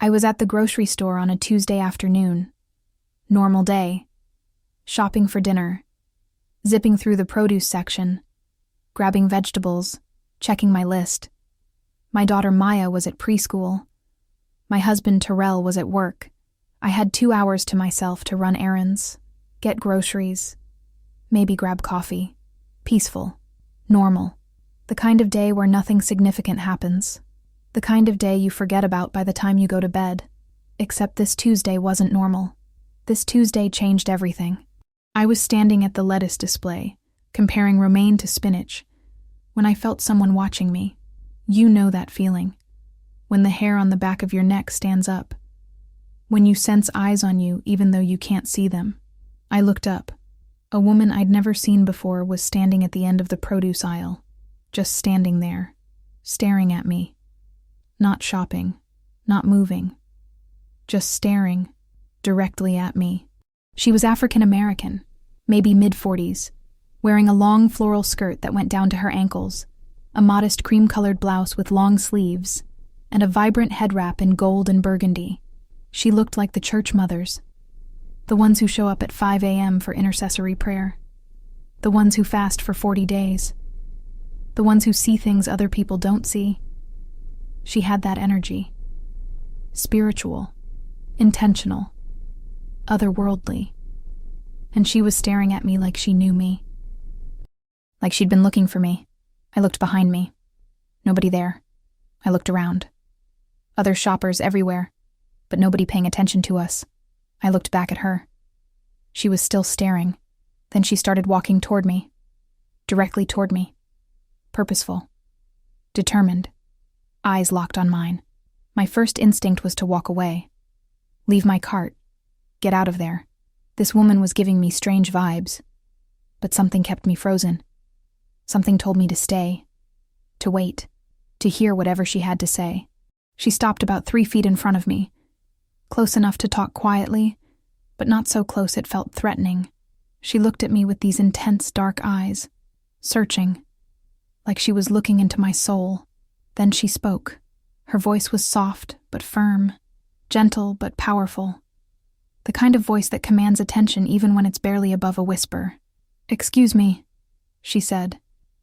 I was at the grocery store on a Tuesday afternoon. Normal day. Shopping for dinner. Zipping through the produce section. Grabbing vegetables. Checking my list. My daughter Maya was at preschool. My husband Terrell was at work. I had 2 hours to myself to run errands, get groceries, maybe grab coffee. Peaceful. Normal. The kind of day where nothing significant happens. The kind of day you forget about by the time you go to bed. Except this Tuesday wasn't normal. This Tuesday changed everything. I was standing at the lettuce display, comparing romaine to spinach, when I felt someone watching me. You know that feeling. When the hair on the back of your neck stands up. When you sense eyes on you even though you can't see them. I looked up. A woman I'd never seen before was standing at the end of the produce aisle. Just standing there, staring at me. Not shopping, not moving. Just staring, directly at me. She was African American, maybe mid-40s, wearing a long floral skirt that went down to her ankles, a modest cream-colored blouse with long sleeves, and a vibrant head wrap in gold and burgundy. She looked like the church mothers, the ones who show up at 5 a.m. for intercessory prayer, the ones who fast for 40 days, the ones who see things other people don't see. She had that energy. Spiritual, intentional, otherworldly. And she was staring at me like she knew me. Like she'd been looking for me. I looked behind me. Nobody there. I looked around. Other shoppers everywhere, but nobody paying attention to us. I looked back at her. She was still staring. Then she started walking toward me. Directly toward me. Purposeful. Determined. Eyes locked on mine. My first instinct was to walk away. Leave my cart. Get out of there. This woman was giving me strange vibes. But something kept me frozen. Something told me to stay. To wait. To hear whatever she had to say. She stopped about 3 feet in front of me. Close enough to talk quietly, but not so close it felt threatening. She looked at me with these intense dark eyes. Searching. Like she was looking into my soul. Then she spoke. Her voice was soft but firm, gentle but powerful. The kind of voice that commands attention even when it's barely above a whisper. "Excuse me," she said.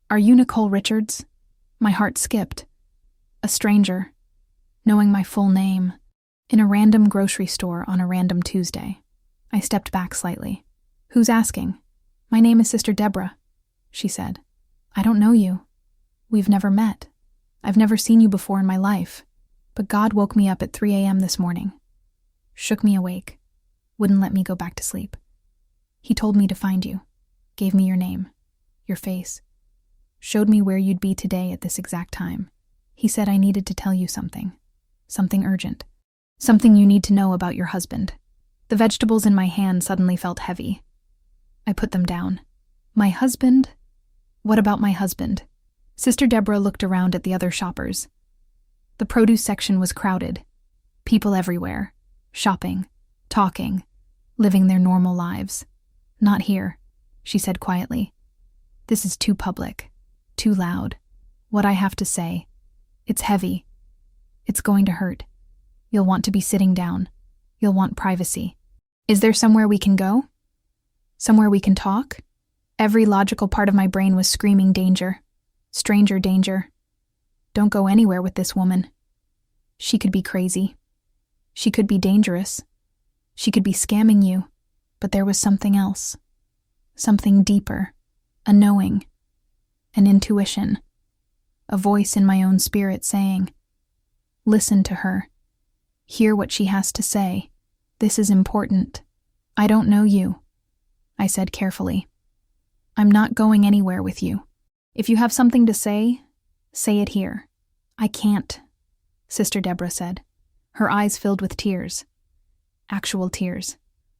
"Are you Nicole Richards?" My heart skipped. A stranger, knowing my full name, in a random grocery store on a random Tuesday. I stepped back slightly. "Who's asking?" "My name is Sister Deborah," she said. "I don't know you. We've never met. I've never seen you before in my life, but God woke me up at 3 a.m. this morning. Shook me awake. Wouldn't let me go back to sleep. He told me to find you. Gave me your name. Your face. Showed me where you'd be today at this exact time. He said I needed to tell you something. Something urgent. Something you need to know about your husband." The vegetables in my hand suddenly felt heavy. I put them down. "My husband? What about my husband?" Sister Deborah looked around at the other shoppers. The produce section was crowded. People everywhere. Shopping. Talking. Living their normal lives. "Not here," she said quietly. "This is too public. Too loud. What I have to say. It's heavy. It's going to hurt. You'll want to be sitting down. You'll want privacy. Is there somewhere we can go? Somewhere we can talk?" Every logical part of my brain was screaming danger. Stranger danger. Don't go anywhere with this woman. She could be crazy. She could be dangerous. She could be scamming you. But there was something else. Something deeper. A knowing. An intuition. A voice in my own spirit saying, "Listen to her. Hear what she has to say. This is important. I don't know you," I said carefully. "I'm not going anywhere with you. If you have something to say it here." "I can't," Sister Deborah said. Her eyes filled with tears. Actual tears.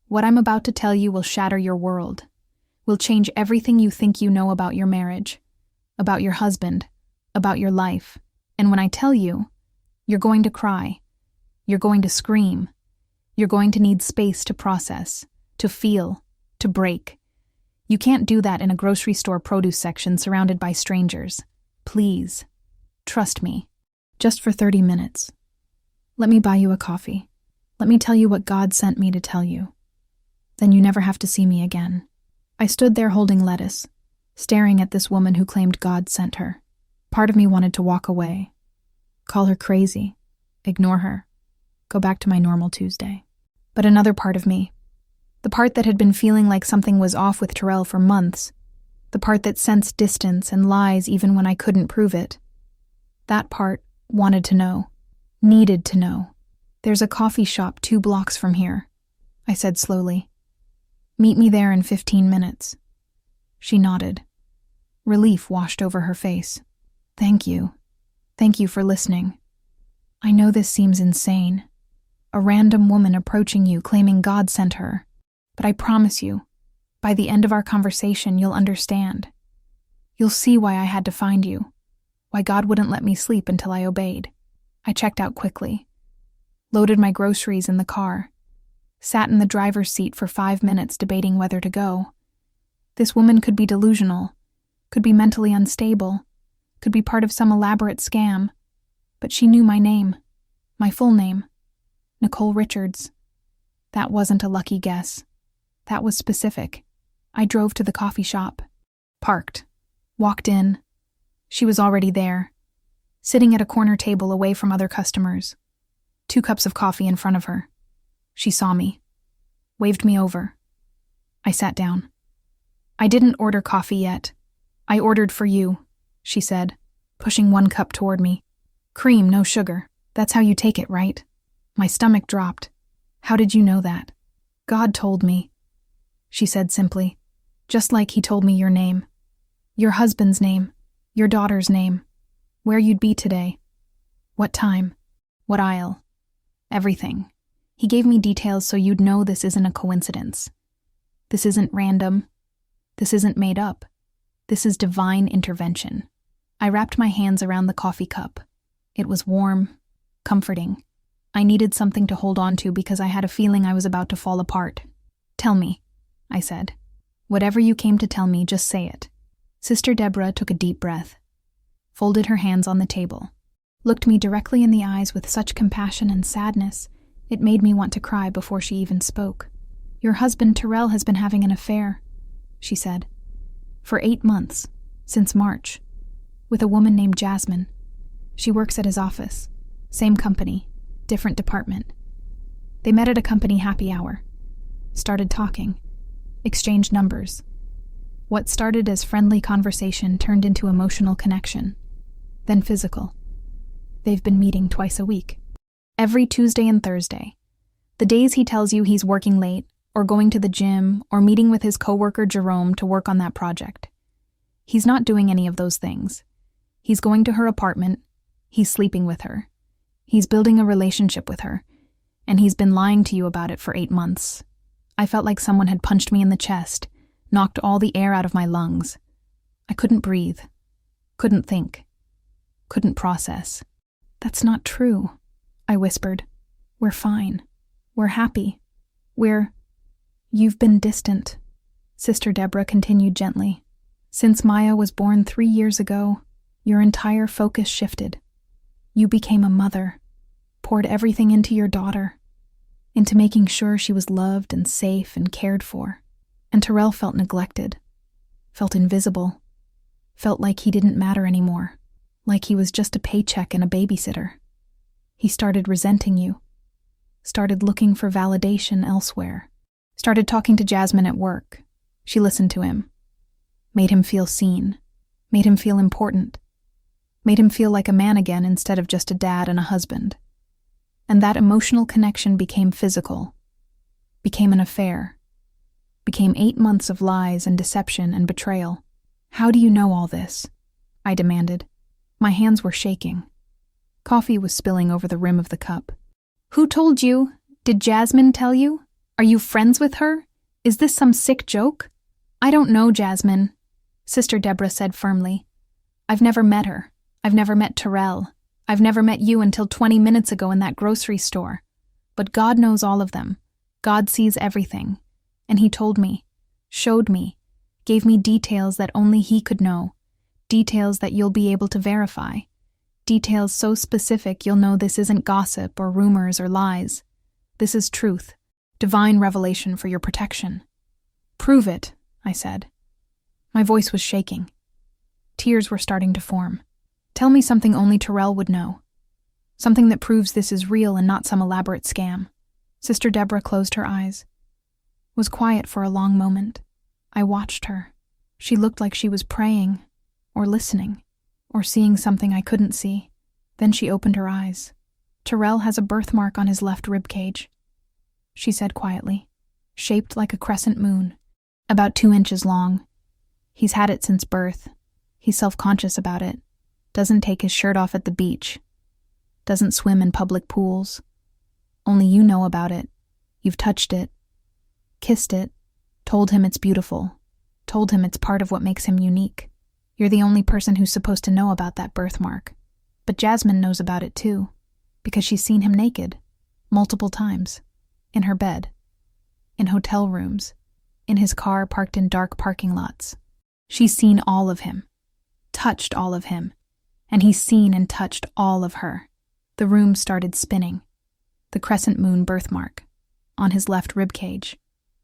"What I'm about to tell you will shatter your world. Will change everything you think you know about your marriage, about your husband, about your life. And when I tell you, you're going to cry. You're going to scream. You're going to need space to process, to feel, to break. You can't do that in a grocery store produce section surrounded by strangers. Please, trust me. Just for 30 minutes. Let me buy you a coffee. Let me tell you what God sent me to tell you. Then you never have to see me again." I stood there holding lettuce, staring at this woman who claimed God sent her. Part of me wanted to walk away, call her crazy, ignore her, go back to my normal Tuesday. But another part of me, the part that had been feeling like something was off with Terrell for months, the part that sensed distance and lies even when I couldn't prove it, that part wanted to know, needed to know. "There's a coffee shop 2 blocks from here," I said slowly. "Meet me there in 15 minutes. She nodded. Relief washed over her face. "Thank you. Thank you for listening. I know this seems insane. A random woman approaching you claiming God sent her. But I promise you, by the end of our conversation, you'll understand. You'll see why I had to find you, why God wouldn't let me sleep until I obeyed." I checked out quickly, loaded my groceries in the car, sat in the driver's seat for 5 minutes debating whether to go. This woman could be delusional, could be mentally unstable, could be part of some elaborate scam, but she knew my name, my full name, Nicole Richards. That wasn't a lucky guess. That was specific. I drove to the coffee shop, parked, walked in. She was already there, sitting at a corner table away from other customers, 2 cups of coffee in front of her. She saw me, waved me over. I sat down. "I didn't order coffee yet. I ordered for you," she said, pushing 1 cup toward me. "Cream, no sugar. That's how you take it, right?" My stomach dropped. "How did you know that?" "God told me," she said simply, "just like he told me your name, your husband's name, your daughter's name, where you'd be today, what time, what aisle, everything. He gave me details so you'd know this isn't a coincidence. This isn't random. This isn't made up. This is divine intervention." I wrapped my hands around the coffee cup. It was warm, comforting. I needed something to hold on to because I had a feeling I was about to fall apart. "Tell me," I said. "Whatever you came to tell me, just say it." Sister Deborah took a deep breath, folded her hands on the table, looked me directly in the eyes with such compassion and sadness, it made me want to cry before she even spoke. "Your husband Terrell has been having an affair," she said, "for 8 months, since March, with a woman named Jasmine. She works at his office, same company, different department. They met at a company happy hour, started talking, exchanged numbers. What started as friendly conversation turned into emotional connection, then physical. They've been meeting twice a week, every Tuesday and Thursday. The days he tells you he's working late, or going to the gym, or meeting with his coworker Jerome to work on that project. He's not doing any of those things. He's going to her apartment, he's sleeping with her, he's building a relationship with her, and he's been lying to you about it for 8 months. I felt like someone had punched me in the chest, knocked all the air out of my lungs. I couldn't breathe, couldn't think, couldn't process. "That's not true," I whispered. "We're fine. We're happy. You've been distant," Sister Deborah continued gently. "Since Maya was born 3 years ago, your entire focus shifted. You became a mother, poured everything into your daughter, into making sure she was loved and safe and cared for. And Terrell felt neglected, felt invisible, felt like he didn't matter anymore, like he was just a paycheck and a babysitter. He started resenting you, started looking for validation elsewhere, started talking to Jasmine at work. She listened to him, made him feel seen, made him feel important, made him feel like a man again instead of just a dad and a husband. And that emotional connection became physical, became an affair, became 8 months of lies and deception and betrayal. How do you know all this?" I demanded. My hands were shaking. Coffee was spilling over the rim of the cup. "Who told you? Did Jasmine tell you? Are you friends with her? Is this some sick joke?" "I don't know Jasmine," Sister Deborah said firmly. "I've never met her. I've never met Terrell. I've never met you until 20 minutes ago in that grocery store. But God knows all of them. God sees everything. And he told me, showed me, gave me details that only he could know, details that you'll be able to verify, Details so specific you'll know this isn't gossip or rumors or lies. This is truth, divine revelation for your protection. Prove it, I said. My voice was shaking. Tears were starting to form. Tell me something only Terrell would know. Something that proves this is real and not some elaborate scam. Sister Deborah closed her eyes. Was quiet for a long moment. I watched her. She looked like she was praying, or listening, or seeing something I couldn't see. Then she opened her eyes. Terrell has a birthmark on his left ribcage, she said quietly, shaped like a crescent moon, about 2 inches long. He's had it since birth. He's self-conscious about it. Doesn't take his shirt off at the beach. Doesn't swim in public pools. Only you know about it. You've touched it, kissed it, told him it's beautiful, told him it's part of what makes him unique. You're the only person who's supposed to know about that birthmark. But Jasmine knows about it too, because she's seen him naked, multiple times, in her bed, in hotel rooms, in his car parked in dark parking lots. She's seen all of him, touched all of him, and he's seen and touched all of her. The room started spinning. The crescent moon birthmark, on his left ribcage.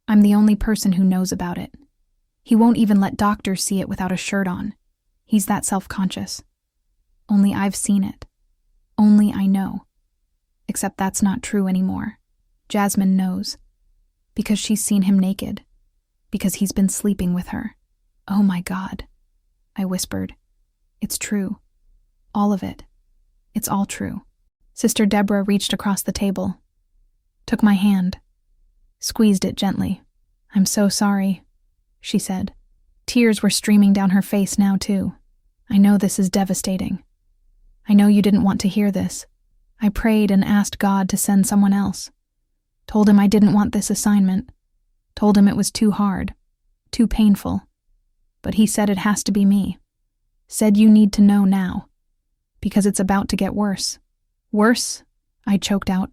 I'm the only person who knows about it. He won't even let doctors see it without a shirt on. He's that self-conscious. Only I've seen it. Only I know. Except that's not true anymore. Jasmine knows. Because she's seen him naked. Because he's been sleeping with her. Oh my God, I whispered. It's true. All of it. It's all true. Sister Deborah reached across the table, took my hand, squeezed it gently. I'm so sorry, she said. Tears were streaming down her face now too. I know this is devastating. I know you didn't want to hear this. I prayed and asked God to send someone else. Told him I didn't want this assignment. Told him it was too hard, too painful. But he said it has to be me. Said you need to know now. Because it's about to get worse. Worse? I choked out.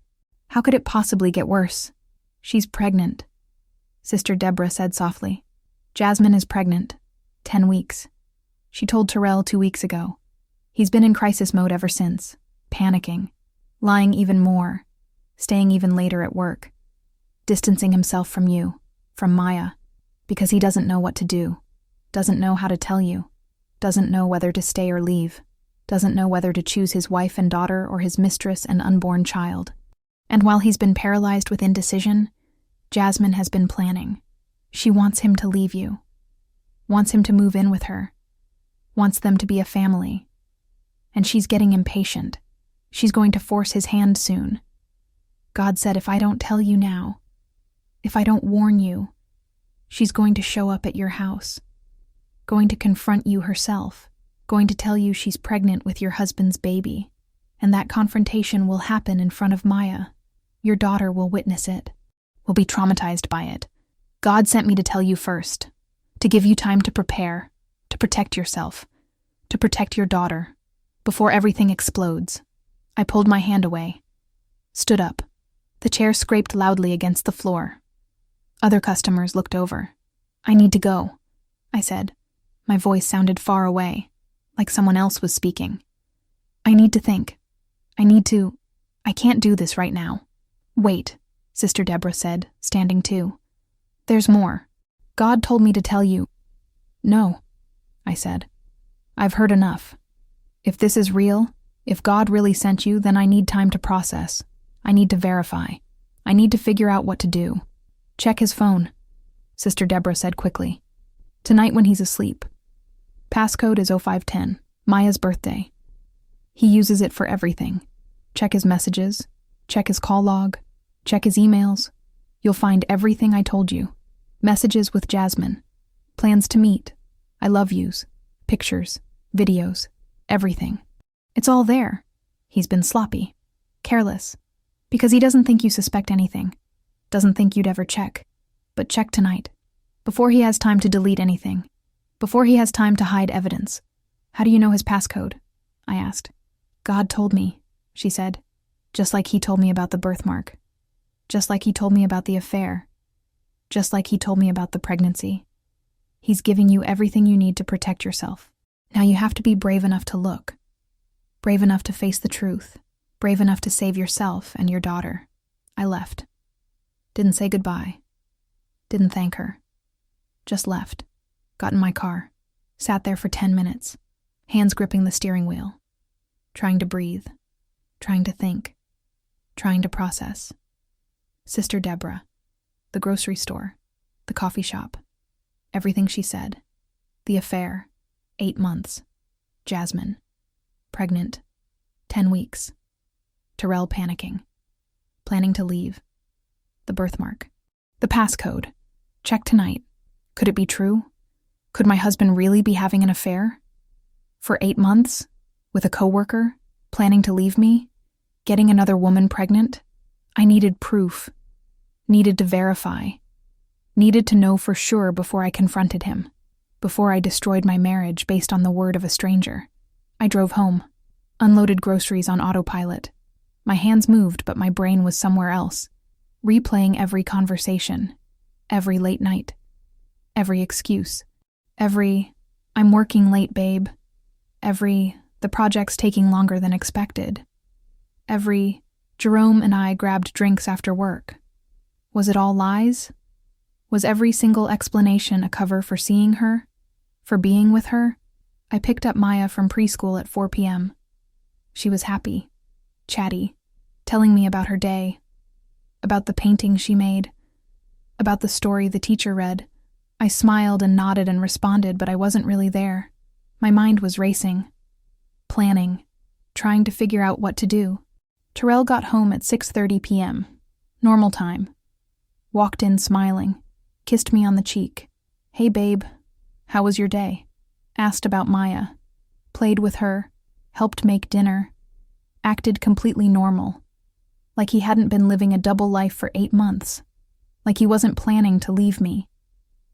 How could it possibly get worse? She's pregnant, Sister Deborah said softly. Jasmine is pregnant. 10 weeks. She told Terrell 2 weeks ago. He's been in crisis mode ever since, panicking, lying even more, staying even later at work, distancing himself from you, from Maya, because he doesn't know what to do, doesn't know how to tell you, doesn't know whether to stay or leave, doesn't know whether to choose his wife and daughter or his mistress and unborn child. And while he's been paralyzed with indecision, Jasmine has been planning. She wants him to leave you, wants him to move in with her, wants them to be a family. And she's getting impatient. She's going to force his hand soon. God said if I don't tell you now, if I don't warn you, she's going to show up at your house, going to confront you herself, going to tell you she's pregnant with your husband's baby, and that confrontation will happen in front of Maya. Your daughter will witness it, will be traumatized by it. God sent me to tell you first, to give you time to prepare, to protect yourself, to protect your daughter, before everything explodes. I pulled my hand away, stood up. The chair scraped loudly against the floor. Other customers looked over. I need to go, I said. My voice sounded far away, like someone else was speaking. I need to think. I can't do this right now. Wait, Sister Deborah said, standing too. There's more. God told me to tell you. No, I said. I've heard enough. If this is real, if God really sent you, then I need time to process. I need to verify. I need to figure out what to do. Check his phone, Sister Deborah said quickly. Tonight when he's asleep. Passcode is 0510, Maya's birthday. He uses it for everything. Check his messages, check his call log, check his emails. You'll find everything I told you. Messages with Jasmine. Plans to meet. I love yous. Pictures. Videos. Everything. It's all there. He's been sloppy. Careless. Because he doesn't think you suspect anything. Doesn't think you'd ever check. But check tonight. Before he has time to delete anything. Before he has time to hide evidence. How do you know his passcode? I asked. God told me, she said. Just like he told me about the birthmark. Just like he told me about the affair. Just like he told me about the pregnancy. He's giving you everything you need to protect yourself. Now you have to be brave enough to look. Brave enough to face the truth. Brave enough to save yourself and your daughter. I left. Didn't say goodbye. Didn't thank her. Just left. Got in my car. Sat there for 10 minutes. Hands gripping the steering wheel. Trying to breathe. Trying to think. Trying to process. Sister Deborah. The grocery store. The coffee shop. Everything she said. The affair. 8 months. Jasmine. Pregnant. 10 weeks. Terrell panicking. Planning to leave. The birthmark. The passcode. Check tonight. Could it be true? Could my husband really be having an affair? For 8 months? With a coworker? Planning to leave me? Getting another woman pregnant? I needed proof. Needed to verify. Needed to know for sure before I confronted him. Before I destroyed my marriage based on the word of a stranger. I drove home. Unloaded groceries on autopilot. My hands moved, but my brain was somewhere else. Replaying every conversation. Every late night. Every excuse. Every, I'm working late, babe. Every, the project's taking longer than expected. Every, Jerome and I grabbed drinks after work. Was it all lies? Was every single explanation a cover for seeing her? For being with her? I picked up Maya from preschool at 4 p.m. She was happy, chatty, telling me about her day, about the painting she made, about the story the teacher read. I smiled and nodded and responded, but I wasn't really there. My mind was racing, planning, trying to figure out what to do. Terrell got home at 6:30 p.m., normal time. Walked in smiling, kissed me on the cheek. Hey babe, how was your day? Asked about Maya, played with her, helped make dinner, acted completely normal, like he hadn't been living a double life for 8 months, like he wasn't planning to leave me,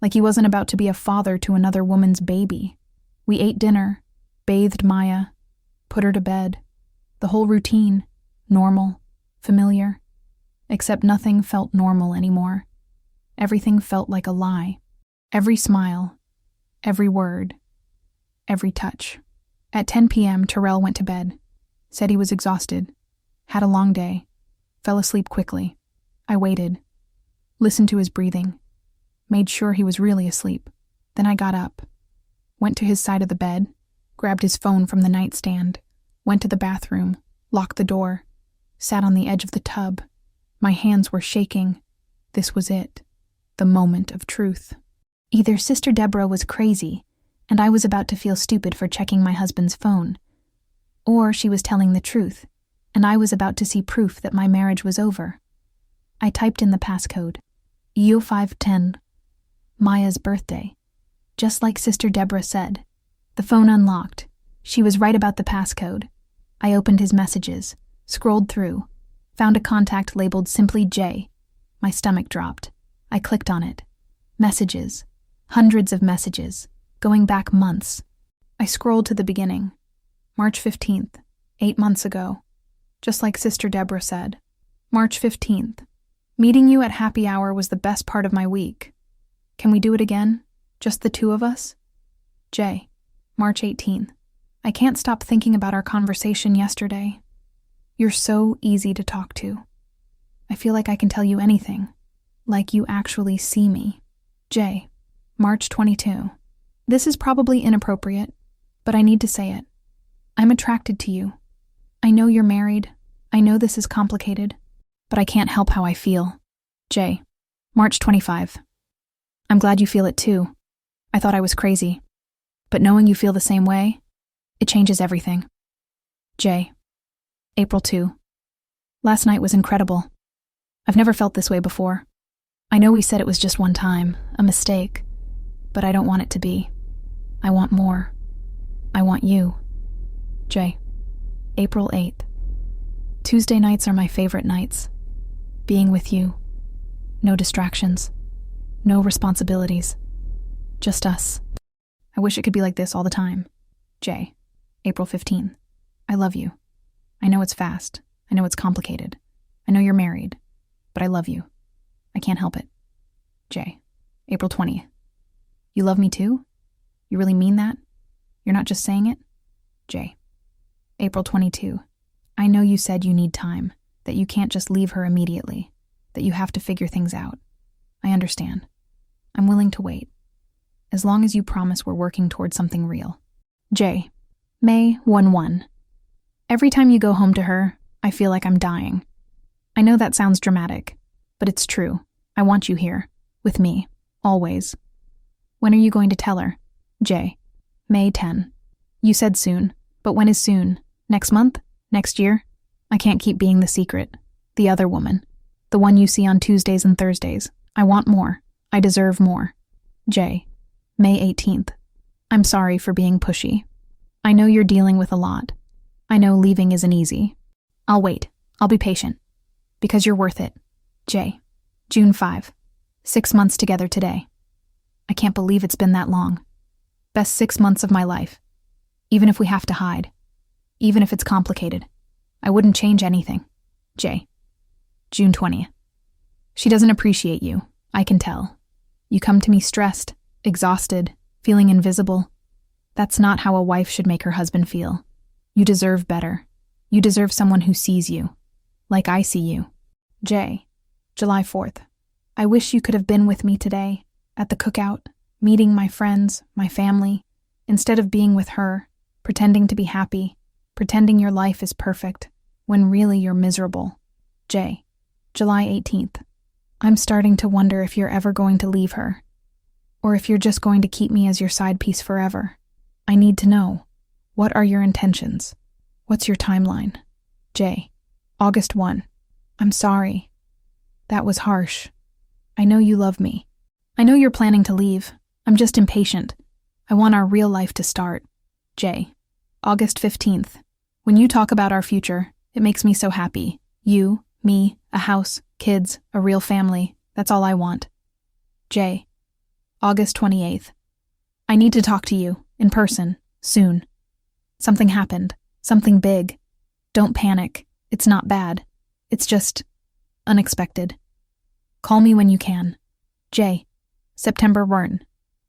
like he wasn't about to be a father to another woman's baby. We ate dinner, bathed Maya, put her to bed. The whole routine, normal, familiar, except nothing felt normal anymore. Everything felt like a lie. Every smile, every word, every touch. At 10 p.m., Terrell went to bed, said he was exhausted, had a long day, fell asleep quickly. I waited, listened to his breathing, made sure he was really asleep. Then I got up, went to his side of the bed, grabbed his phone from the nightstand, went to the bathroom, locked the door, sat on the edge of the tub. My hands were shaking. This was it, the moment of truth. Either Sister Deborah was crazy, and I was about to feel stupid for checking my husband's phone, or she was telling the truth, and I was about to see proof that my marriage was over. I typed in the passcode, EO510, Maya's birthday. Just like Sister Deborah said. The phone unlocked. She was right about the passcode. I opened his messages, scrolled through, found a contact labeled simply J. My stomach dropped. I clicked on it. Messages. Hundreds of messages, going back months. I scrolled to the beginning. March 15th, 8 months ago. Just like Sister Deborah said. March 15th. Meeting you at happy hour was the best part of my week. Can we do it again? Just the two of us? J. March 18th. I can't stop thinking about our conversation yesterday. You're so easy to talk to. I feel like I can tell you anything. Like you actually see me. J. March 22. This is probably inappropriate, but I need to say it. I'm attracted to you. I know you're married. I know this is complicated, but I can't help how I feel. J. March 25. I'm glad you feel it too. I thought I was crazy, but knowing you feel the same way, it changes everything. J. April 2. Last night was incredible. I've never felt this way before. I know we said it was just one time, a mistake, but I don't want it to be. I want more. I want you. J. April 8th. Tuesday nights are my favorite nights. Being with you. No distractions. No responsibilities. Just us. I wish it could be like this all the time. J. April 15th. I love you. I know it's fast. I know it's complicated. I know you're married. But I love you. I can't help it. J. April 20th. You love me too? You really mean that? You're not just saying it? J. April 22. I know you said you need time, that you can't just leave her immediately, that you have to figure things out. I understand. I'm willing to wait, as long as you promise we're working towards something real. J. May 1-1. Every time you go home to her, I feel like I'm dying. I know that sounds dramatic, but it's true. I want you here, with me, always. When are you going to tell her? J. May 10. You said soon, but when is soon? Next month? Next year? I can't keep being the secret. The other woman. The one you see on Tuesdays and Thursdays. I want more. I deserve more. J. May 18th. I'm sorry for being pushy. I know you're dealing with a lot. I know leaving isn't easy. I'll wait. I'll be patient. Because you're worth it. J. June 5. 6 months together today. I can't believe it's been that long. Best 6 months of my life. Even if we have to hide. Even if it's complicated. I wouldn't change anything. J. June 20th. She doesn't appreciate you. I can tell. You come to me stressed, exhausted, feeling invisible. That's not how a wife should make her husband feel. You deserve better. You deserve someone who sees you. Like I see you. J. July 4th. I wish you could have been with me today, at the cookout, meeting my friends, my family, instead of being with her, pretending to be happy, pretending your life is perfect, when really you're miserable. J. July 18th. I'm starting to wonder if you're ever going to leave her, or if you're just going to keep me as your side piece forever. I need to know. What are your intentions? What's your timeline? J. August 1. I'm sorry. That was harsh. I know you love me. I know you're planning to leave. I'm just impatient. I want our real life to start. J. August 15th. When you talk about our future, it makes me so happy. You, me, a house, kids, a real family. That's all I want. J. August 28th. I need to talk to you, in person, soon. Something happened. Something big. Don't panic. It's not bad. It's just unexpected. Call me when you can. J. September 1.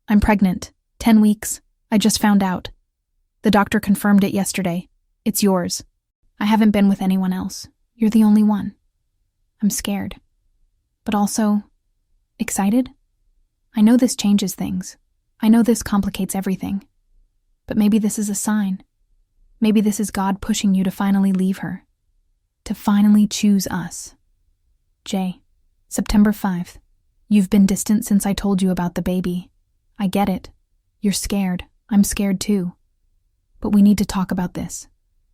I'm pregnant. 10 weeks. I just found out. The doctor confirmed it yesterday. It's yours. I haven't been with anyone else. You're the only one. I'm scared. But also excited? I know this changes things. I know this complicates everything. But maybe this is a sign. Maybe this is God pushing you to finally leave her. To finally choose us. J. September 5th. You've been distant since I told you about the baby. I get it. You're scared. I'm scared too. But we need to talk about this.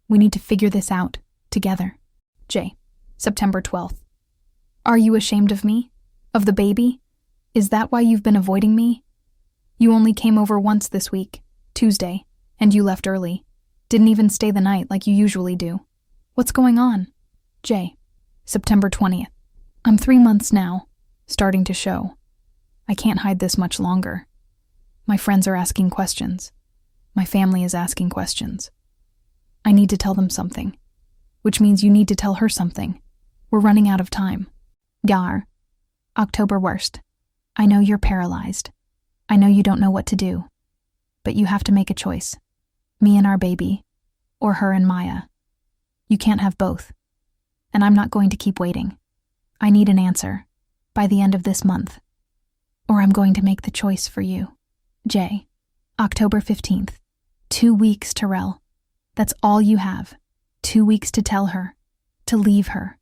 We need to figure this out, together. J. September 12th. Are you ashamed of me? Of the baby? Is that why you've been avoiding me? You only came over once this week, Tuesday, and you left early. Didn't even stay the night like you usually do. What's going on? J. September 20th. I'm 3 months now, starting to show. I can't hide this much longer. My friends are asking questions. My family is asking questions. I need to tell them something, which means you need to tell her something. We're running out of time. Gar. October 1st. I know you're paralyzed. I know you don't know what to do. But you have to make a choice. Me and our baby, or her and Maya. You can't have both. And I'm not going to keep waiting. I need an answer, by the end of this month. Or I'm going to make the choice for you. J. October 15th. 2 weeks, Terrell. That's all you have. 2 weeks to tell her, to leave her,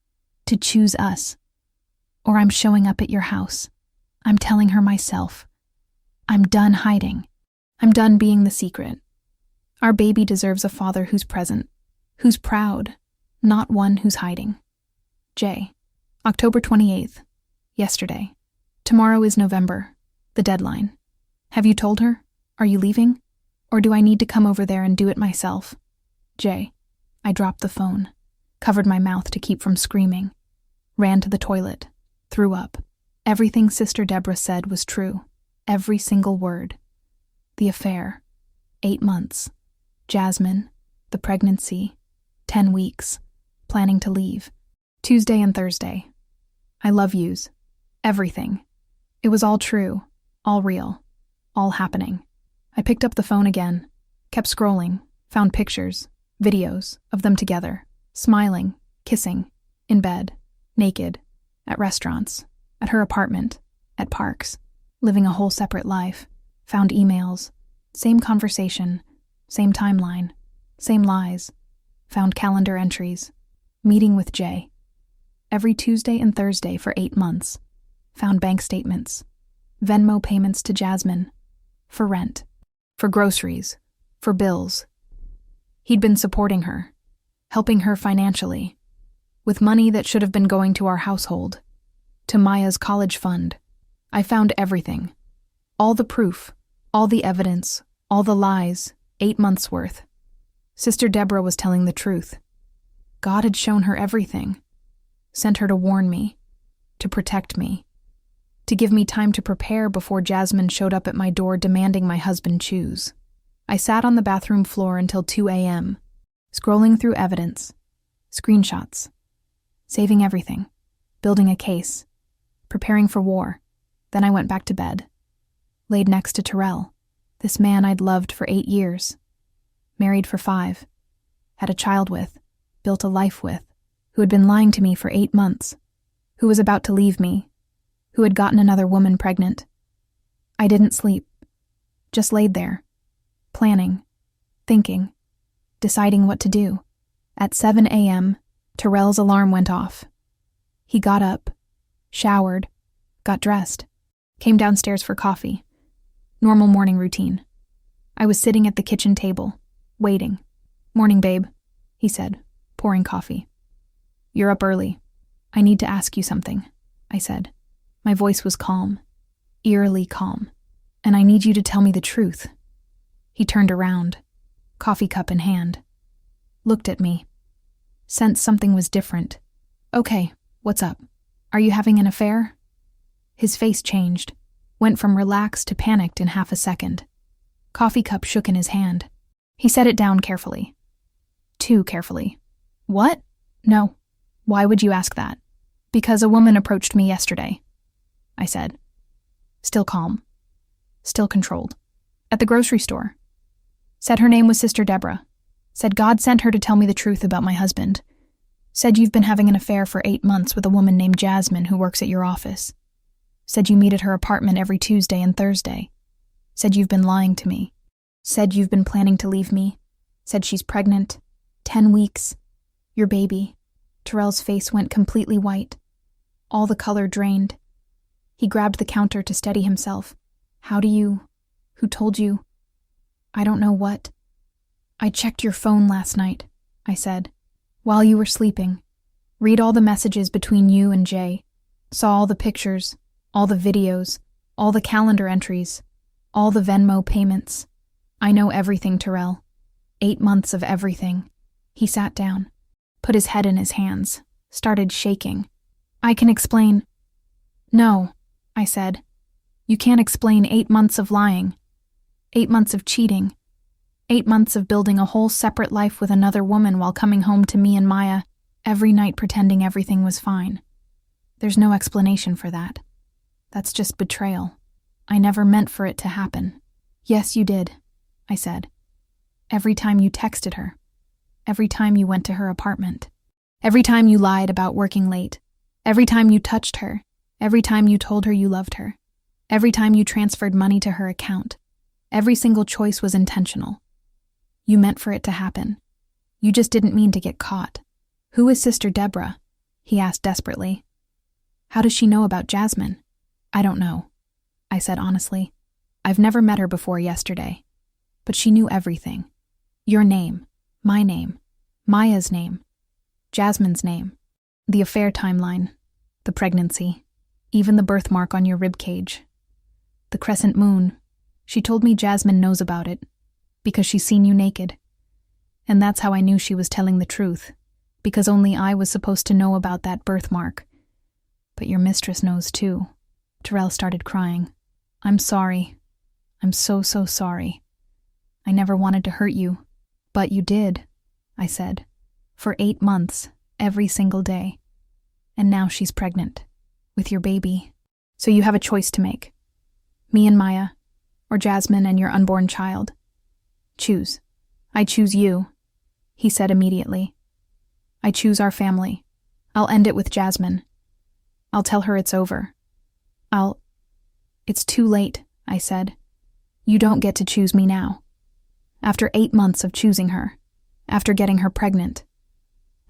to choose us. Or I'm showing up at your house. I'm telling her myself. I'm done hiding. I'm done being the secret. Our baby deserves a father who's present, who's proud, not one who's hiding. J. October 28th. Yesterday. Tomorrow is November, the deadline. Have you told her? Are you leaving? Or do I need to come over there and do it myself? J. I dropped the phone, covered my mouth to keep from screaming, ran to the toilet, threw up. Everything Sister Deborah said was true. Every single word. The affair. 8 months. Jasmine. The pregnancy. 10 weeks. Planning to leave. Tuesday and Thursday. I love yous. Everything. It was all true. All real. All happening. I picked up the phone again. Kept scrolling. Found pictures. Videos of them together, smiling, kissing, in bed, naked, at restaurants, at her apartment, at parks, living a whole separate life. Found emails, same conversation, same timeline, same lies. Found calendar entries, meeting with Jay. Every Tuesday and Thursday for 8 months. Found bank statements, Venmo payments to Jasmine, for rent, for groceries, for bills. He'd been supporting her, helping her financially, with money that should have been going to our household, to Maya's college fund. I found everything. All the proof, all the evidence, all the lies, 8 months' worth. Sister Deborah was telling the truth. God had shown her everything, sent her to warn me, to protect me, to give me time to prepare before Jasmine showed up at my door demanding my husband choose. I sat on the bathroom floor until 2 a.m., scrolling through evidence, screenshots, saving everything, building a case, preparing for war. Then I went back to bed, laid next to Terrell, this man I'd loved for 8 years, married for 5, had a child with, built a life with, who had been lying to me for 8 months, who was about to leave me, who had gotten another woman pregnant. I didn't sleep, just laid there, planning, thinking, deciding what to do. At 7 a.m., Terrell's alarm went off. He got up, showered, got dressed, came downstairs for coffee. Normal morning routine. I was sitting at the kitchen table, waiting. "Morning, babe," he said, pouring coffee. "You're up early. I need to ask you something," I said. My voice was calm, eerily calm. "And I need you to tell me the truth." He turned around, coffee cup in hand, looked at me, sensed something was different. "Okay, what's up? Are you having an affair?" His face changed, went from relaxed to panicked in half a second. Coffee cup shook in his hand. He set it down carefully. Too carefully. "What? No. Why would you ask that?" "Because a woman approached me yesterday," I said. Still calm. Still controlled. "At the grocery store. Said her name was Sister Deborah. Said God sent her to tell me the truth about my husband. Said you've been having an affair for 8 months with a woman named Jasmine who works at your office. Said you meet at her apartment every Tuesday and Thursday. Said you've been lying to me. Said you've been planning to leave me. Said she's pregnant. 10 weeks. Your baby." Terrell's face went completely white. All the color drained. He grabbed the counter to steady himself. Who told you?" "I don't know what." "I checked your phone last night," I said, "while you were sleeping. Read all the messages between you and Jay. Saw all the pictures, all the videos, all the calendar entries, all the Venmo payments. I know everything, Terrell. 8 months of everything." He sat down, put his head in his hands, started shaking. "I can explain." "No," I said. "You can't explain 8 months of lying. 8 months of cheating. 8 months of building a whole separate life with another woman while coming home to me and Maya every night pretending everything was fine. There's no explanation for that. That's just betrayal. I never meant for it to happen." "Yes, you did," I said. "Every time you texted her. Every time you went to her apartment. Every time you lied about working late. Every time you touched her. Every time you told her you loved her. Every time you transferred money to her account. Every single choice was intentional. You meant for it to happen. You just didn't mean to get caught." "Who is Sister Deborah?" he asked desperately. "How does she know about Jasmine?" "I don't know," I said honestly. "I've never met her before yesterday. But she knew everything. Your name, my name, Maya's name, Jasmine's name, the affair timeline, the pregnancy, even the birthmark on your ribcage, the crescent moon. She told me Jasmine knows about it, because she's seen you naked. And that's how I knew she was telling the truth, because only I was supposed to know about that birthmark. But your mistress knows too." Terrell started crying. "I'm sorry. I'm so sorry. I never wanted to hurt you." "But you did," I said. "For 8 months, every single day. And now she's pregnant, with your baby. So you have a choice to make. Me and Maya, or Jasmine and your unborn child. Choose. I choose you. he said immediately. I choose our family. I'll end it with Jasmine. I'll tell her it's over. It's too late, I said. You don't get to choose me now. After 8 months of choosing her, after getting her pregnant,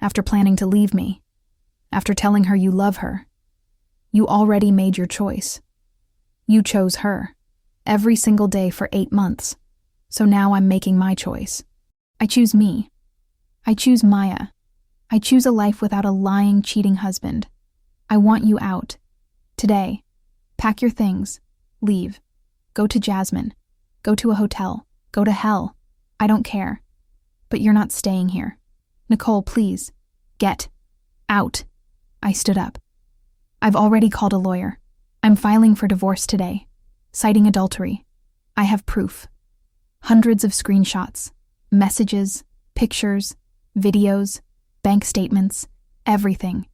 after planning to leave me, after telling her you love her, you already made your choice. You chose her, every single day for 8 months, so now I'm making my choice. I choose me. I choose Maya. I choose a life without a lying, cheating husband. I want you out. Today. Pack your things. Leave. Go to Jasmine. Go to a hotel. Go to hell. I don't care. But you're not staying here. Nicole, please. Get out. I stood up. I've already called a lawyer. I'm filing for divorce today, citing adultery. I have proof. Hundreds of screenshots, messages, pictures, videos, bank statements, everything.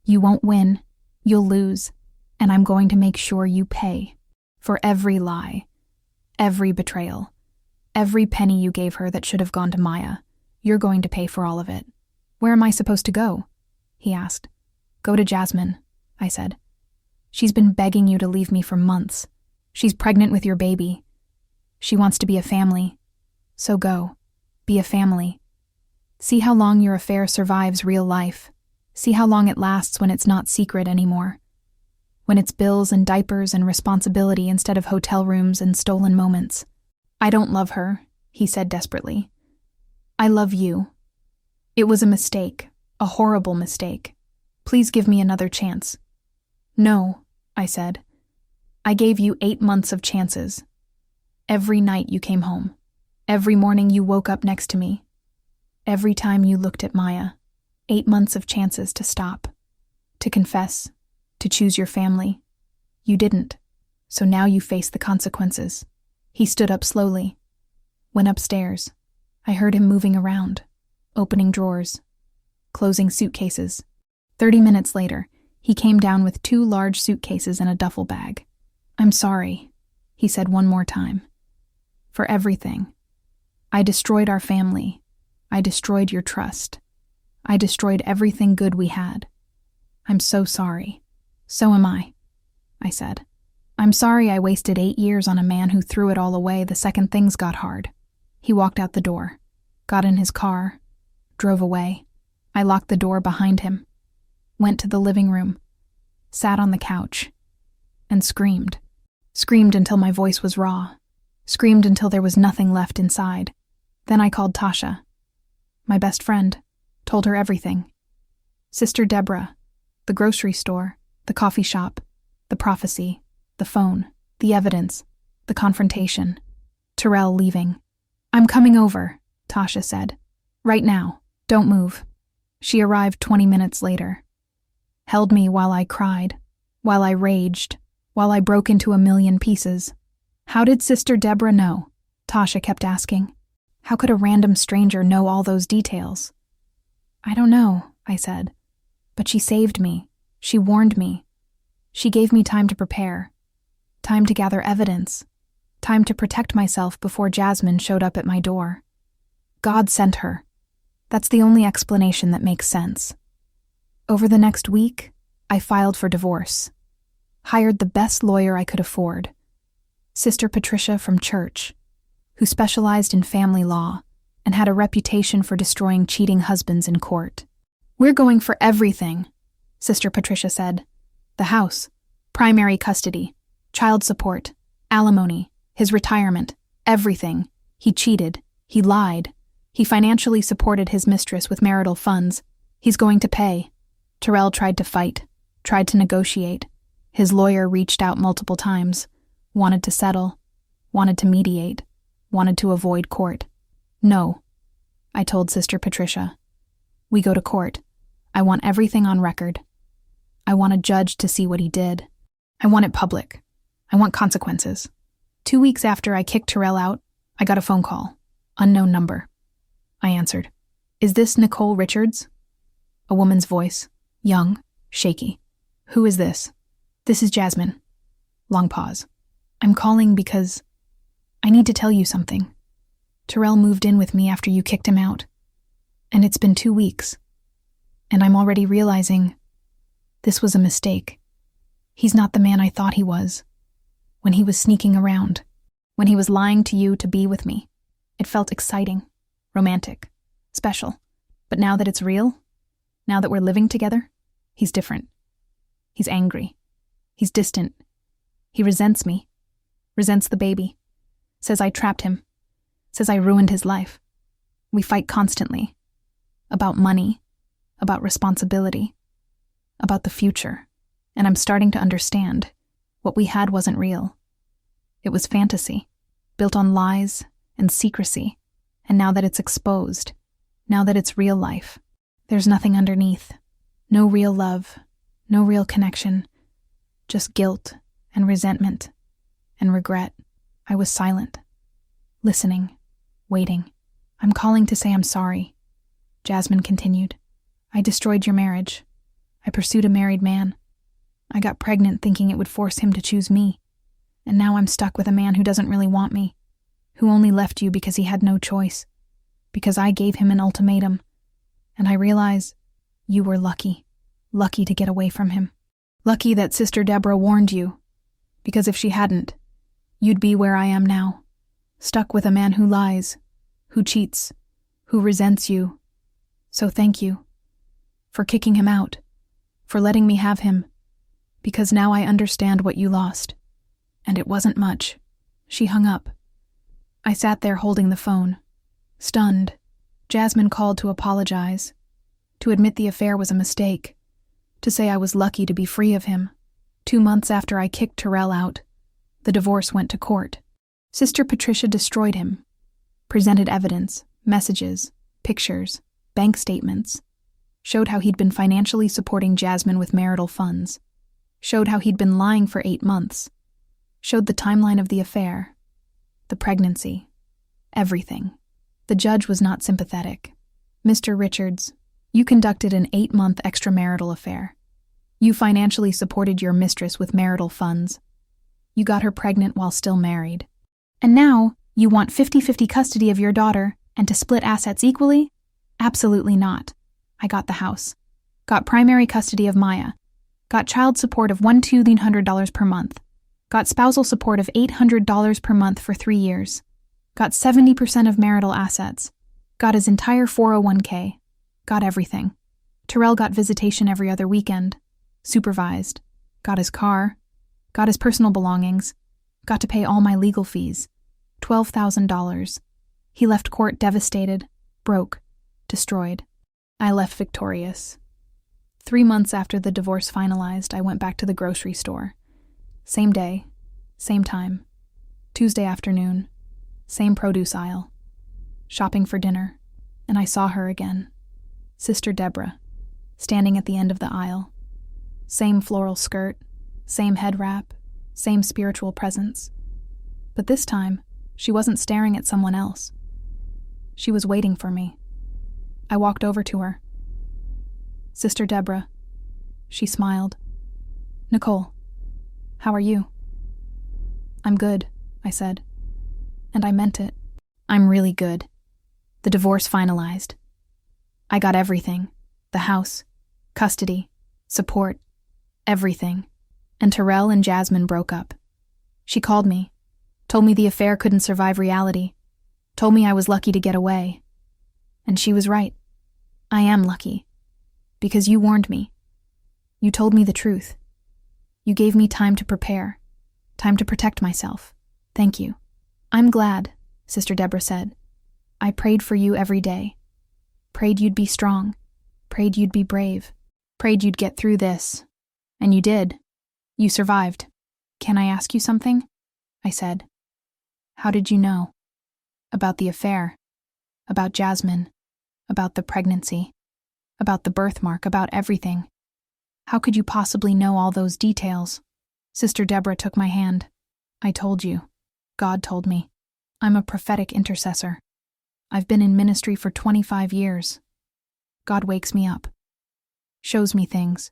You won't win. You'll lose. And I'm going to make sure you pay. For every lie, every betrayal, every penny you gave her that should have gone to Maya, you're going to pay for all of it. Where am I supposed to go? He asked. Go to Jasmine, I said. She's been begging you to leave me for months. She's pregnant with your baby. She wants to be a family. So go. Be a family. See how long your affair survives real life. See how long it lasts when it's not secret anymore. When it's bills and diapers and responsibility instead of hotel rooms and stolen moments. I don't love her, he said desperately. I love you. It was a mistake, a horrible mistake. Please give me another chance. No, I said. I gave you 8 months of chances. Every night you came home. Every morning you woke up next to me. Every time you looked at Maya. 8 months of chances to stop. To confess. To choose your family. You didn't. So now you face the consequences. He stood up slowly. Went upstairs. I heard him moving around. Opening drawers. Closing suitcases. 30 minutes later, he came down with 2 large suitcases and a duffel bag. I'm sorry, he said one more time. For everything. I destroyed our family. I destroyed your trust. I destroyed everything good we had. I'm so sorry. So am I said. I'm sorry I wasted 8 years on a man who threw it all away the second things got hard. He walked out the door, got in his car, drove away. I locked the door behind him, went to the living room, sat on the couch, and screamed. Screamed until my voice was raw. Screamed until there was nothing left inside. Then I called Tasha, my best friend, told her everything. Sister Deborah, the grocery store, the coffee shop, the prophecy, the phone, the evidence, the confrontation. Terrell leaving. I'm coming over, Tasha said. Right now. Don't move. She arrived 20 minutes later. Held me while I cried, while I raged, while I broke into a million pieces. How did Sister Deborah know? Tasha kept asking. How could a random stranger know all those details? I don't know, I said. But she saved me. She warned me. She gave me time to prepare. Time to gather evidence. Time to protect myself before Jasmine showed up at my door. God sent her. That's the only explanation that makes sense. Over the next week, I filed for divorce. Hired the best lawyer I could afford. Sister Patricia from church, who specialized in family law and had a reputation for destroying cheating husbands in court. We're going for everything, Sister Patricia said. The house, primary custody, child support, alimony, his retirement, everything. He cheated. He lied. He financially supported his mistress with marital funds. He's going to pay. Terrell tried to fight, tried to negotiate. His lawyer reached out multiple times, wanted to settle, wanted to mediate, wanted to avoid court. No, I told Sister Patricia. We go to court. I want everything on record. I want a judge to see what he did. I want it public. I want consequences. 2 weeks after I kicked Terrell out, I got a phone call. Unknown number. I answered. Is this Nicole Richards? A woman's voice. Young. Shaky. Who is this? This is Jasmine. Long pause. I'm calling because I need to tell you something. Terrell moved in with me after you kicked him out. And it's been 2 weeks, and I'm already realizing this was a mistake. He's not the man I thought he was. When he was sneaking around, when he was lying to you to be with me, it felt exciting, romantic, special. But now that it's real, now that we're living together, he's different. He's angry. He's distant. He resents me, resents the baby, says I trapped him, says I ruined his life. We fight constantly. About money, about responsibility, about the future. And I'm starting to understand what we had wasn't real. It was fantasy, built on lies and secrecy. And now that it's exposed, now that it's real life, there's nothing underneath. No real love, no real connection, just guilt and resentment and regret. I was silent, listening, waiting. I'm calling to say I'm sorry. Jasmine continued. I destroyed your marriage. I pursued a married man. I got pregnant thinking it would force him to choose me. And now I'm stuck with a man who doesn't really want me, who only left you because he had no choice, because I gave him an ultimatum. And I realize you were lucky to get away from him. Lucky that Sister Deborah warned you, because if she hadn't, you'd be where I am now, stuck with a man who lies, who cheats, who resents you. So thank you for kicking him out, for letting me have him, because now I understand what you lost. And it wasn't much. She hung up. I sat there holding the phone, stunned. Jasmine called to apologize, to admit the affair was a mistake, to say I was lucky to be free of him. 2 months after I kicked Terrell out, the divorce went to court. Sister Patricia destroyed him, presented evidence, messages, pictures, bank statements, showed how he'd been financially supporting Jasmine with marital funds, showed how he'd been lying for 8 months, showed the timeline of the affair, the pregnancy, everything. The judge was not sympathetic. Mr. Richards, you conducted an 8-month extramarital affair. You financially supported your mistress with marital funds. You got her pregnant while still married. And now you want 50-50 custody of your daughter and to split assets equally? Absolutely not. I got the house. Got primary custody of Maya. Got child support of $1,200 per month. Got spousal support of $800 per month for 3 years. Got 70% of marital assets. Got his entire 401k. Got everything. Terrell got visitation every other weekend. Supervised. Got his car. Got his personal belongings. Got to pay all my legal fees. $12,000. He left court devastated, broke, destroyed. I left victorious. 3 months after the divorce finalized, I went back to the grocery store. Same day, same time. Tuesday afternoon, same produce aisle. Shopping for dinner, and I saw her again. Sister Deborah, standing at the end of the aisle. Same floral skirt, same head wrap, same spiritual presence. But this time, she wasn't staring at someone else. She was waiting for me. I walked over to her. Sister Deborah. She smiled. Nicole, how are you? I'm good, I said. And I meant it. I'm really good. The divorce finalized. I got everything. The house, custody, support, everything. And Terrell and Jasmine broke up. She called me, told me the affair couldn't survive reality, told me I was lucky to get away. And she was right. I am lucky. Because you warned me. You told me the truth. You gave me time to prepare, time to protect myself. Thank you. I'm glad, Sister Deborah said. I prayed for you every day. Prayed you'd be strong. Prayed you'd be brave. Prayed you'd get through this. And you did. You survived. Can I ask you something? I said. How did you know? About the affair. About Jasmine. About the pregnancy. About the birthmark. About everything. How could you possibly know all those details? Sister Deborah took my hand. I told you. God told me. I'm a prophetic intercessor. I've been in ministry for 25 years. God wakes me up. Shows me things.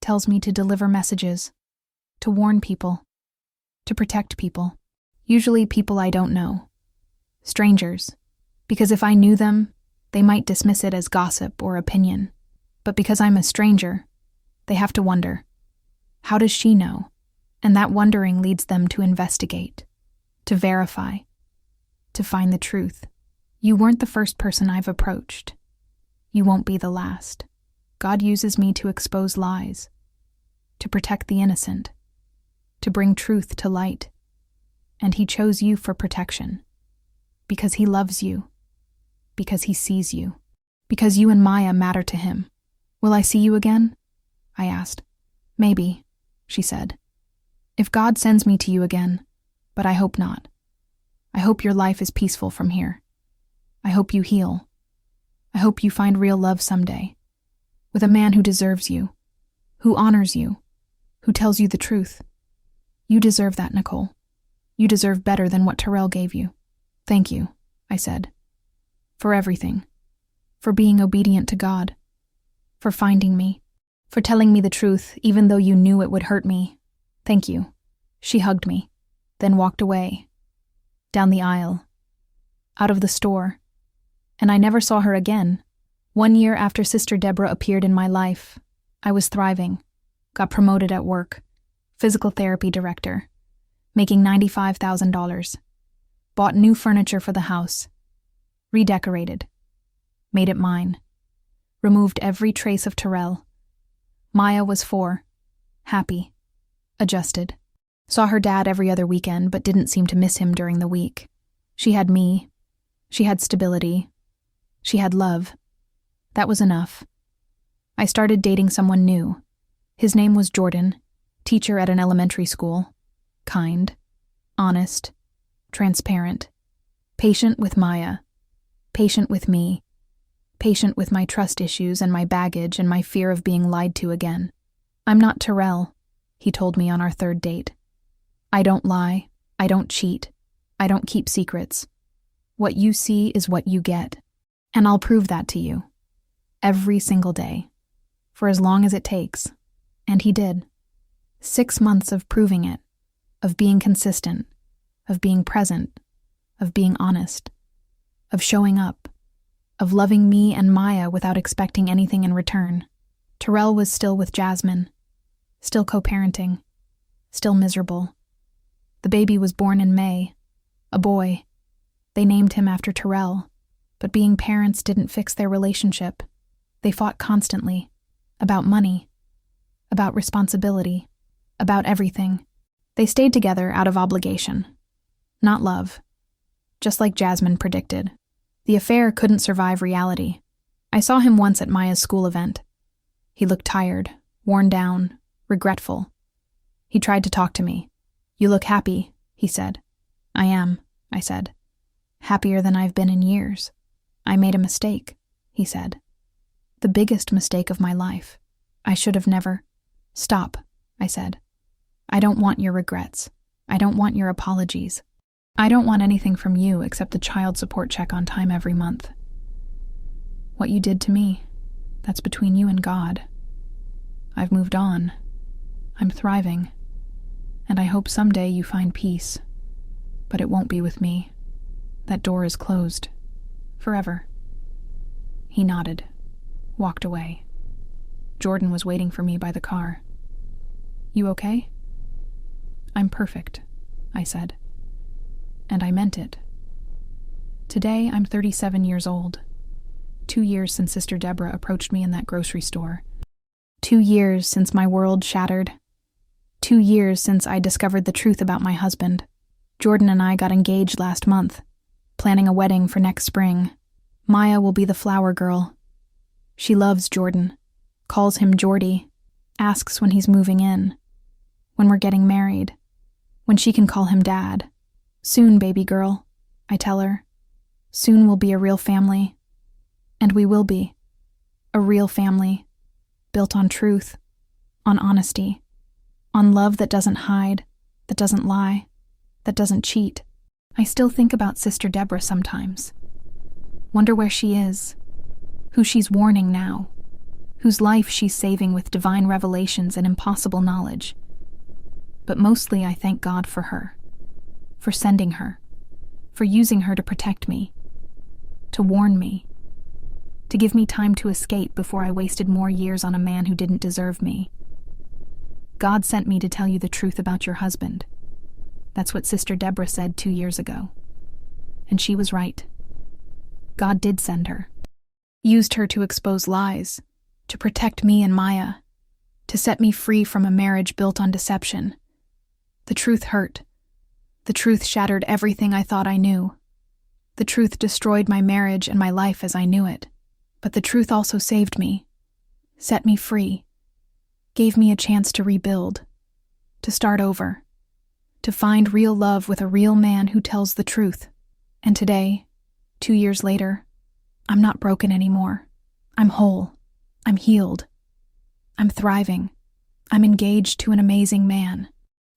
Tells me to deliver messages. To warn people. To protect people. Usually people I don't know. Strangers. Because if I knew them, They might dismiss it as gossip or opinion, but because I'm a stranger, they have to wonder, how does she know? And that wondering leads them to investigate, to verify, to find the truth. You weren't the first person I've approached. You won't be the last. God uses me to expose lies, to protect the innocent, to bring truth to light. And He chose you for protection, because He loves you, because He sees you, because you and Maya matter to Him. Will I see you again? I asked. Maybe, she said. If God sends me to you again, but I hope not. I hope your life is peaceful from here. I hope you heal. I hope you find real love someday, with a man who deserves you, who honors you, who tells you the truth. You deserve that, Nicole. You deserve better than what Terrell gave you. Thank you, I said. For everything. For being obedient to God. For finding me. For telling me the truth, even though you knew it would hurt me. Thank you. She hugged me, then walked away. Down the aisle. Out of the store. And I never saw her again. 1 year after Sister Deborah appeared in my life, I was thriving. Got promoted at work. Physical therapy director. Making $95,000. Bought new furniture for the house. Redecorated. Made it mine. Removed every trace of Terrell. Maya was 4. Happy. Adjusted. Saw her dad every other weekend, but didn't seem to miss him during the week. She had me. She had stability. She had love. That was enough. I started dating someone new. His name was Jordan, teacher at an elementary school. Kind. Honest. Transparent. Patient with Maya. Patient with me. Patient with my trust issues and my baggage and my fear of being lied to again. I'm not Terrell, he told me on our 3rd date. I don't lie. I don't cheat. I don't keep secrets. What you see is what you get. And I'll prove that to you. Every single day. For as long as it takes. And he did. 6 months of proving it. Of being consistent. Of being present. Of being honest. Of showing up. Of loving me and Maya without expecting anything in return. Terrell was still with Jasmine. Still co-parenting. Still miserable. The baby was born in May. A boy. They named him after Terrell. But being parents didn't fix their relationship. They fought constantly. About money. About responsibility. About everything. They stayed together out of obligation. Not love. Just like Jasmine predicted. The affair couldn't survive reality. I saw him once at Maya's school event. He looked tired, worn down, regretful. He tried to talk to me. You look happy, he said. I am, I said. Happier than I've been in years. I made a mistake, he said. The biggest mistake of my life. I should have never. Stop, I said. I don't want your regrets. I don't want your apologies. I don't want anything from you except the child support check on time every month. What you did to me, that's between you and God. I've moved on. I'm thriving. And I hope someday you find peace. But it won't be with me. That door is closed. Forever. He nodded, walked away. Jordan was waiting for me by the car. You okay? I'm perfect, I said. And I meant it. Today, I'm 37 years old. 2 years since Sister Deborah approached me in that grocery store. 2 years since my world shattered. 2 years since I discovered the truth about my husband. Jordan and I got engaged last month, planning a wedding for next spring. Maya will be the flower girl. She loves Jordan, calls him Jordy, asks when he's moving in, when we're getting married, when she can call him Dad. Soon, baby girl, I tell her. Soon we'll be a real family. And we will be. A real family. Built on truth. On honesty. On love that doesn't hide. That doesn't lie. That doesn't cheat. I still think about Sister Deborah sometimes. Wonder where she is. Who she's warning now. Whose life she's saving with divine revelations and impossible knowledge. But mostly I thank God for her. For sending her, for using her to protect me, to warn me, to give me time to escape before I wasted more years on a man who didn't deserve me. God sent me to tell you the truth about your husband. That's what Sister Deborah said 2 years ago. And she was right. God did send her. Used her to expose lies, to protect me and Maya, to set me free from a marriage built on deception. The truth hurt. The truth shattered everything I thought I knew. The truth destroyed my marriage and my life as I knew it. But the truth also saved me, set me free, gave me a chance to rebuild, to start over, to find real love with a real man who tells the truth. And today, 2 years later, I'm not broken anymore. I'm whole. I'm healed. I'm thriving. I'm engaged to an amazing man.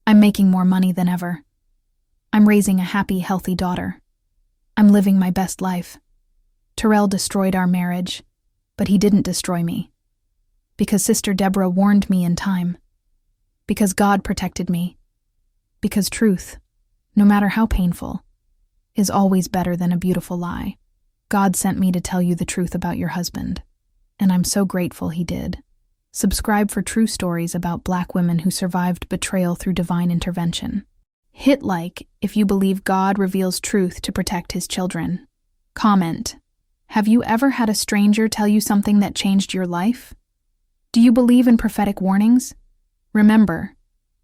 I'm making more money than ever. I'm raising a happy, healthy daughter. I'm living my best life. Terrell destroyed our marriage, but he didn't destroy me. Because Sister Deborah warned me in time. Because God protected me. Because truth, no matter how painful, is always better than a beautiful lie. God sent me to tell you the truth about your husband, and I'm so grateful he did. Subscribe for true stories about Black women who survived betrayal through divine intervention. Hit like if you believe God reveals truth to protect his children. Comment: have you ever had a stranger tell you something that changed your life? Do you believe in prophetic warnings? Remember,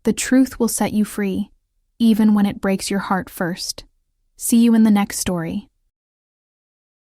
the truth will set you free, even when it breaks your heart first. See you in the next story.